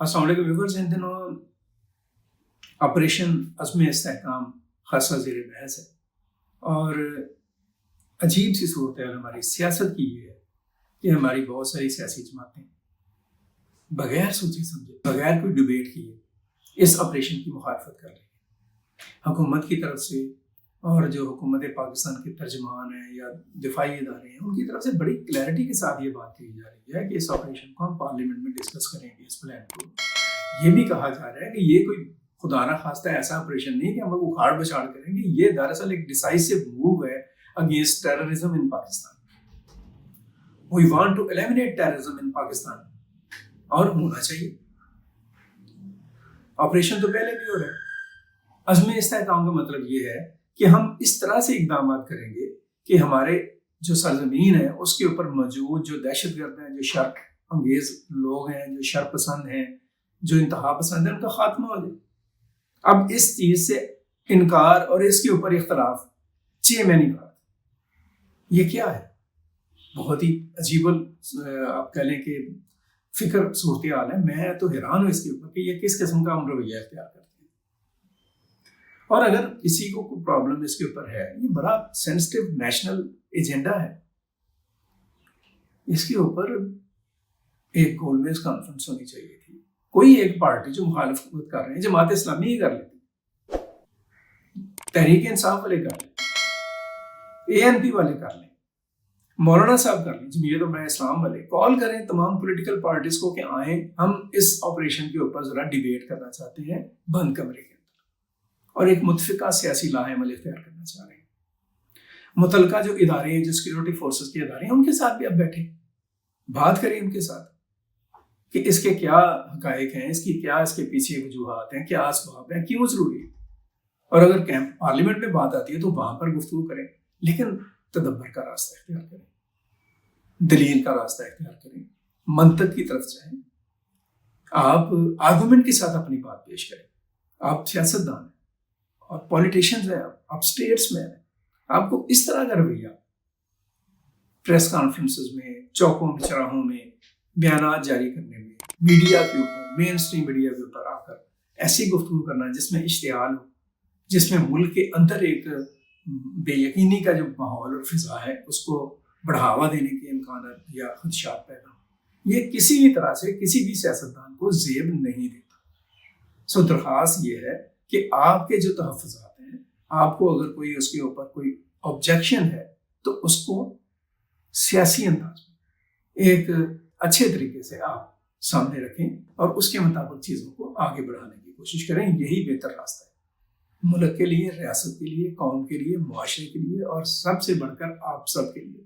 अस्सलाम वालेकुम व्यूअर्स, इन दिनों ऑपरेशन अज़्म इस्तेहकाम खासा ज़ेर बहस है और अजीब सी सूरत है हमारी सियासत की ये है कि हमारी बहुत सारी सियासी जमातें बगैर सोचे समझे, बगैर कोई डिबेट किए इस ऑपरेशन की मुखालफत कर रही है। हुकूमत की तरफ से और जो हुकूमत पाकिस्तान के तर्जमान हैं या दिफाई इदारे हैं, उनकी तरफ से बड़ी क्लैरिटी के साथ ये बात कही जा रही है कि इस ऑपरेशन को हम पार्लियामेंट में डिस्कस करेंगे। इस प्लान को ये भी कहा जा रहा है कि ये कोई खुदा ना खास्ता ऐसा ऑपरेशन नहीं कि हम लोग उखाड़ बछाड़ करेंगे, ये दरअसल एक डिसाइसिव मूव है against terrorism in Pakistan. We want to eliminate terrorism in Pakistan और होना चाहिए। ऑपरेशन तो पहले भी हो रहा है। अज़्म इस्तेहकाम का मतलब ये है कि हम इस तरह से इक़दाम करेंगे कि हमारे जो सरजमीन है उसके ऊपर मौजूद जो दहशतगर्द हैं, जो शर अंगेज लोग हैं, जो शर पसंद हैं, जो इंतहा पसंद है, उनका खात्मा हो जाए। अब इस चीज़ से इनकार और इसके ऊपर इख्तलाफ चेमैनी बात, ये क्या है? बहुत ही अजीब आप कह लें कि फिक्र सूरत हाल है। मैं तो हैरान हूँ इसके ऊपर कि ये किस किस्म का हम रवैया इख्तियार करते हैं। और अगर किसी को कोई प्रॉब्लम इसके ऊपर है, ये बड़ा सेंसिटिव नेशनल एजेंडा है, इसके ऊपर एक गोलमेज कॉन्फ्रेंस होनी चाहिए थी। कोई एक पार्टी जो मुखालिफत कर रहे हैं, जमात इस्लामी ही कर लेती, तहरीक इंसाफ वाले कर लें, ANP वाले कर लें, मौलाना साहब कर लें, जमीयत उलमा इस्लाम वाले कॉल करें तमाम पॉलिटिकल पार्टीज को कि आए, हम इस ऑपरेशन के ऊपर जरा डिबेट करना चाहते हैं बंद कमरे के अंदर और एक मुतफिका सियासी लाहेमल इख्तियार करना चाह रहे हैं। मुतलका जो इदारे हैं, जो सिक्योरिटी फोर्सेस के इदारे हैं, उनके साथ भी अब बैठे बात करें उनके साथ कि इसके क्या हकायक हैं, इसके पीछे वजूहात हैं, क्या असबाब हैं, क्यों जरूरी है। और अगर पार्लियामेंट में बात आती है तो वहां पर गुफ्तगू करें, लेकिन तदब्बर का रास्ता इख्तियार करें, दलील का रास्ता इख्तियार करें, मंतक की तरफ जाएं। आप आर्गूमेंट के साथ अपनी बात पेश करें। आप सियासतदान हैं और पॉलिटिशियंस हैं, आप स्टेट्समैन हैं, आपको इस तरह का रवैया प्रेस कॉन्फ्रेंसेस में, चौकों में, चौराहों में बयान जारी करने में, मीडिया के ऊपर, मेन स्ट्रीम मीडिया के ऊपर आकर ऐसी गुफ्तगू करना जिसमें इश्तिहाल हो, जिसमें मुल्क के अंदर एक बेयकीनी का जो माहौल और फिजा है उसको बढ़ावा देने के इम्कान या खदशात पैदा हो, ये किसी भी तरह से किसी भी सियासतदान को ज़ेब नहीं देता। सो दरख्वास्त ये है कि आपके जो तहफ़्फ़ुज़ात हैं, आपको अगर कोई उसके ऊपर कोई ऑब्जेक्शन है तो उसको सियासी अंदाज में एक अच्छे तरीके से आप सामने रखें और उसके मुताबिक चीज़ों को आगे बढ़ाने की कोशिश करें। यही बेहतर रास्ता है मुल्क के लिए, रियासत के लिए, कौम के लिए, मुआशरे के लिए और सबसे बढ़कर आप सब के लिए।